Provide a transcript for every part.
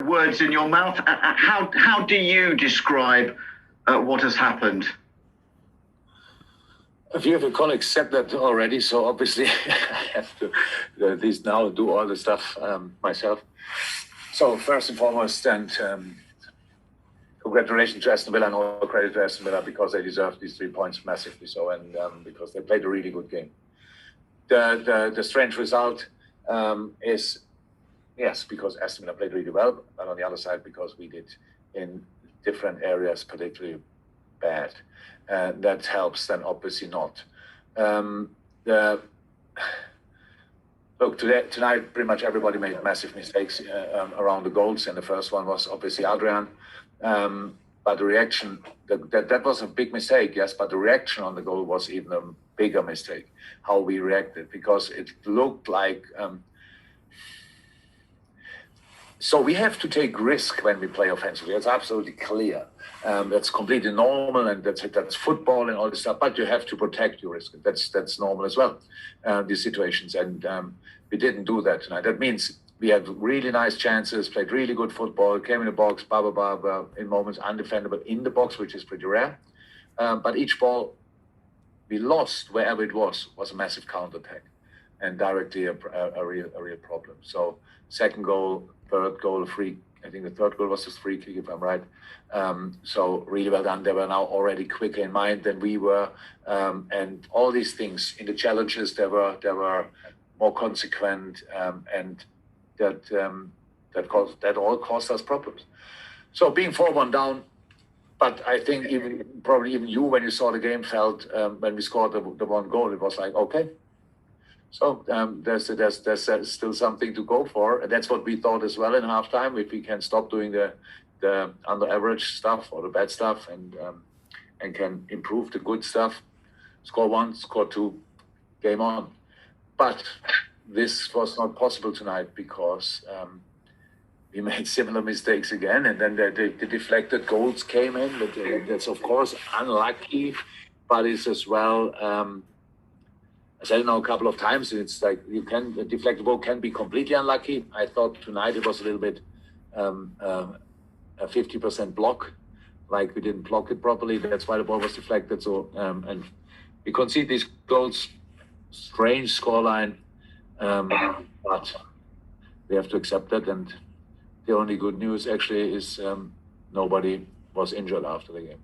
words in your mouth. How do you describe what has happened? A few of your colleagues said that already, so obviously I have to at least now do all the stuff myself. So first and foremost, and congratulations to Aston Villa and all credit to Aston Villa because they deserve these 3 points massively so, and because they played a really good game. The strange result is, yes, because Aston Villa played really well, but on the other side, because we did in different areas particularly bad. That helps, then obviously not. Look, tonight pretty much everybody made massive mistakes around the goals, and the first one was obviously Adrian. But the reaction, that was a big mistake, yes, but the reaction on the goal was even a bigger mistake, how we reacted, because it looked like... So we have to take risk when we play offensively. It's absolutely clear. That's completely normal, and that's football and all this stuff. But you have to protect your risk. That's normal as well. These situations, and we didn't do that tonight. That means we had really nice chances, played really good football, came in the box, blah blah blah, in moments undefendable in the box, which is pretty rare. But each ball we lost, wherever it was a massive counterattack, and directly a real problem. So second goal, third goal, free. I think the third goal was a free kick, if I'm right. So really well done. They were now already quicker in mind than we were, and all these things in the challenges they were more consequent, and that all caused us problems. So being 4-1 down, but I think probably even you, when you saw the game, felt when we scored the one goal, it was like, okay. So there's still something to go for, and that's what we thought as well in halftime. If we can stop doing the under average stuff or the bad stuff, and can improve the good stuff, score one, score two, game on. But this was not possible tonight because we made similar mistakes again, and then the deflected goals came in. That's of course unlucky, but it's as well. I said it now a couple of times. It's like the deflected ball can be completely unlucky. I thought tonight it was a little bit a 50% block, like we didn't block it properly. That's why the ball was deflected. So and we concede these goals. Strange scoreline, but we have to accept that. And the only good news actually is nobody was injured after the game.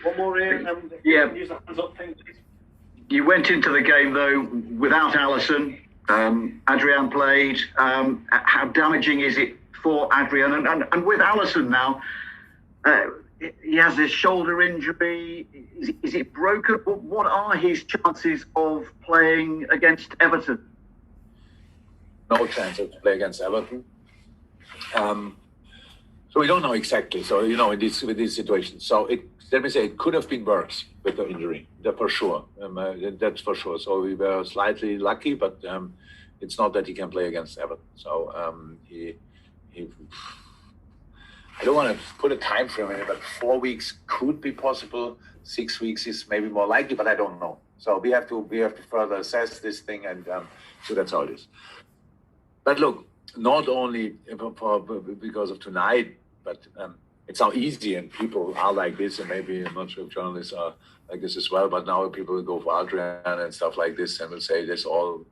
One more, Ian. Yeah. Use the hands up thing, please. You went into the game though without Alisson. Adrian played. How damaging is it for Adrian? And with Alisson now, he has his shoulder injury. Is it broken? What are his chances of playing against Everton? No chance to play against Everton. So we don't know exactly. So with these situations. So let me say it could have been worse with the injury. That for sure. That's for sure. So we were slightly lucky, but it's not that he can play against Everton. So he I don't want to put a time frame in it, but 4 weeks could be possible. 6 weeks is maybe more likely, but I don't know. So we have to further assess this thing, and so that's how it is. But look, not only because of tonight, but it's now easy, and people are like this, and maybe I'm not sure if journalists are like this as well, but now people will go for Adrian and stuff like this and will say this all.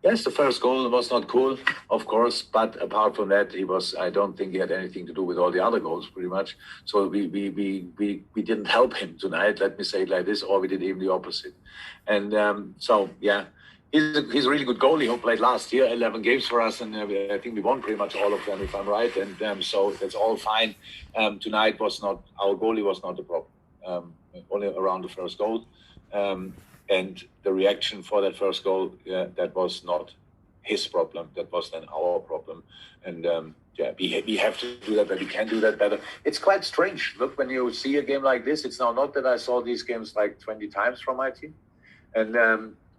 Yes, the first goal was not cool, of course, but apart from that, I don't think he had anything to do with all the other goals, pretty much. So we didn't help him tonight, let me say it like this, or we did even the opposite. And so, yeah. He's a really good goalie who played last year, 11 games for us, and I think we won pretty much all of them, if I'm right. And so that's all fine. Tonight our goalie was not the problem, only around the first goal. And the reaction for that first goal, that was not his problem. That was then our problem. And we have to do that, but we can do that better. It's quite strange. Look, when you see a game like this, it's now not that I saw these games like 20 times from my team.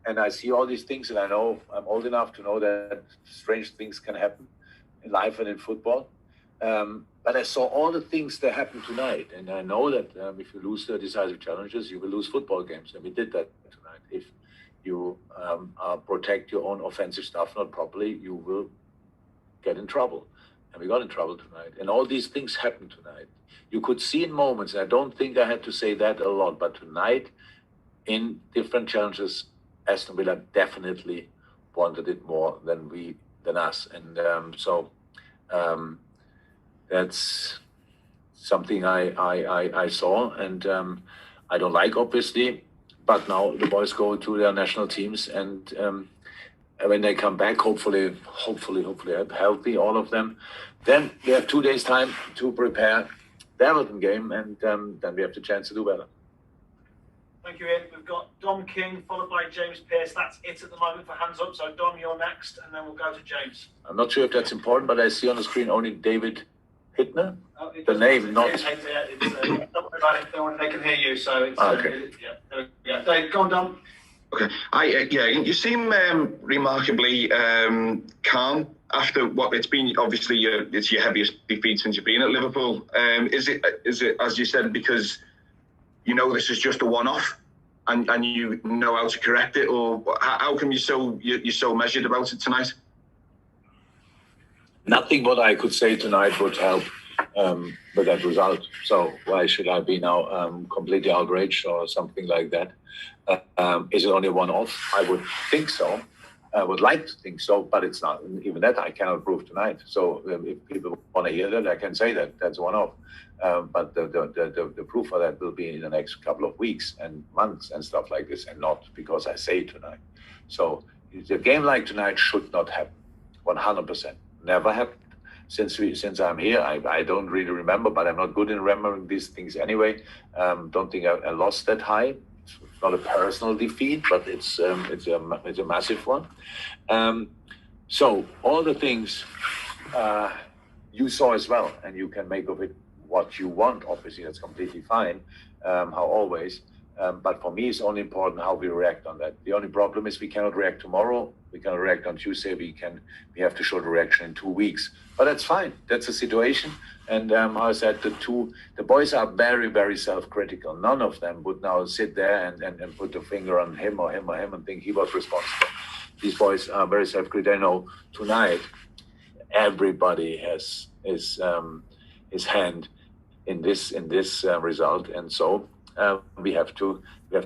And I see all these things, and I know I'm old enough to know that strange things can happen in life and in football. But I saw all the things that happened tonight, and I know that if you lose the decisive challenges, you will lose football games, and we did that tonight. If you protect your own offensive stuff not properly, you will get in trouble. and we got in trouble tonight. And all these things happened tonight. You could see in moments, and I don't think I had to say that a lot, but tonight, in different challenges, Aston Villa definitely wanted it more than us. And that's something I saw, and I don't like, obviously. But now the boys go to their national teams, and when they come back, hopefully healthy, all of them, then we have 2 days time to prepare the Everton game, and then we have the chance to do better. Thank you, Ian. We've got Dom King followed by James Pearce. That's it at the moment for hands up. So Dom, you're next, and then we'll go to James. I'm not sure if that's important, but I see on the screen only David Hittner. The name, not. Don't worry about it. They can hear you. So it's okay. There we go. Dave, go on, Dom. Okay. You seem remarkably calm after what it's been. Obviously, it's your heaviest defeat since you've been at Liverpool. Is it, as you said, because you know this is just a one-off, and you know how to correct it, or how come you're so measured about it tonight? Nothing what I could say tonight would help with that result. So why should I be now completely outraged or something like that? Is it only one-off? I would think so. I would like to think so, but it's not. Even that I cannot prove tonight. So if people want to hear that, I can say that that's one-off. But the proof for that will be in the next couple of weeks and months and stuff like this, and not because I say it tonight. So a game like tonight should not happen. 100%. Never happened. Since I'm here, I don't really remember, but I'm not good in remembering these things anyway. Don't think I lost that high. It's not a personal defeat, but it's a massive one. So all the things you saw as well, and you can make of it what you want. Obviously, that's completely fine. How always. But for me, it's only important how we react on that. The only problem is we cannot react tomorrow. We cannot react on Tuesday. We have to show the reaction in 2 weeks. But that's fine. That's a situation. And how I said, the boys are very, very self-critical. None of them would now sit there and put the finger on him or him and think he was responsible. These boys are very self-critical. I know tonight everybody has his hand in this result, and so. We have to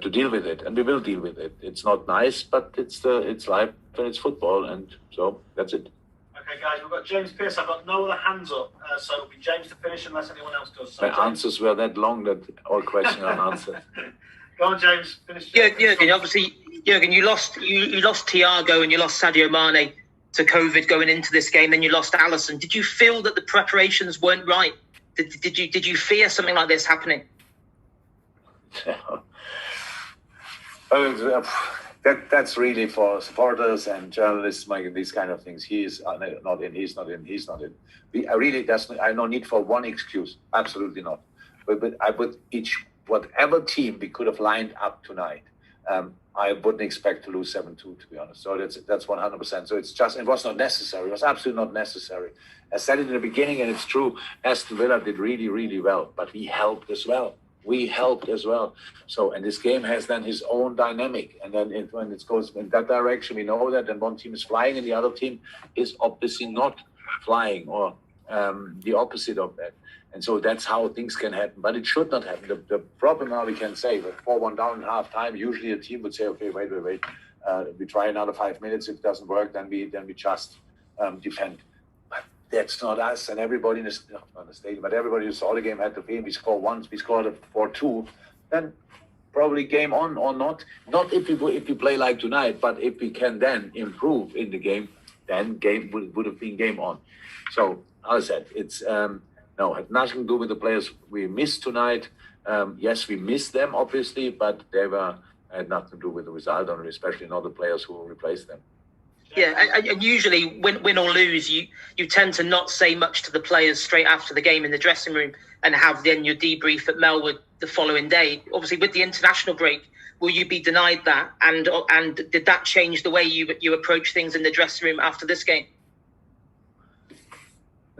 deal with it, and we will deal with it. It's not nice, but it's life and it's football, and so that's it. Okay, guys, we've got James Pearce. I've got no other hands up, so it'll be James to finish unless anyone else does. So My answers were that long that all questions are answered. Go on, James. Finish. Jurgen, obviously, you lost Thiago and you lost Sadio Mane to COVID going into this game. Then you lost Alisson. Did you feel that the preparations weren't right? Did you fear something like this happening? That's really for supporters and journalists making these kind of things. He's not in. I no need for one excuse. Absolutely not. But I would whatever team we could have lined up tonight. I wouldn't expect to lose 7-2, to be honest. So that's 100%. So it was not necessary. It was absolutely not necessary. I said it in the beginning, and it's true. Aston Villa did really, really well, but we helped as well. So, and this game has then his own dynamic. And then when it goes in that direction, we know that. And one team is flying and the other team is obviously not flying, or the opposite of that. And so that's how things can happen. But it should not happen. The problem now we can say, with 4-1 down in half time, usually a team would say, okay, wait. We try another 5 minutes. If it doesn't work, then we just defend. That's not us, and everybody in the stadium, but everybody who saw the game had the feeling we score once, we scored a 4-2, then probably game on or not. Not if you play like tonight, but if we can then improve in the game, then game would have been game on. So as I said, it's had nothing to do with the players we missed tonight. Yes, we missed them obviously, but had nothing to do with the result, and especially not the players who replaced them. Yeah, and usually win or lose, you tend to not say much to the players straight after the game in the dressing room, and have then your debrief at Melwood the following day. Obviously, with the international break, will you be denied that? And did that change the way you approach things in the dressing room after this game?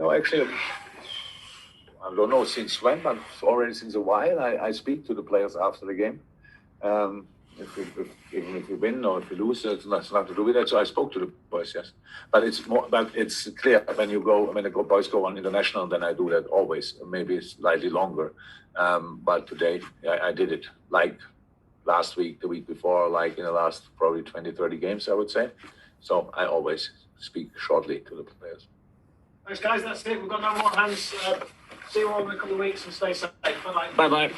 No, actually, I don't know since when, but already since a while, I speak to the players after the game. even if we win or if we lose, it's nothing to do with that. So I spoke to the boys, yes. But it's more. But it's clear when the boys go on international, then I do that always. Maybe slightly longer. But today I did it like last week, the week before, like in the last probably 20, 30 games, I would say. So I always speak shortly to the players. Thanks, guys. That's it. We've got no more hands. See you all in a couple of weeks and stay safe. Bye-bye. Bye-bye.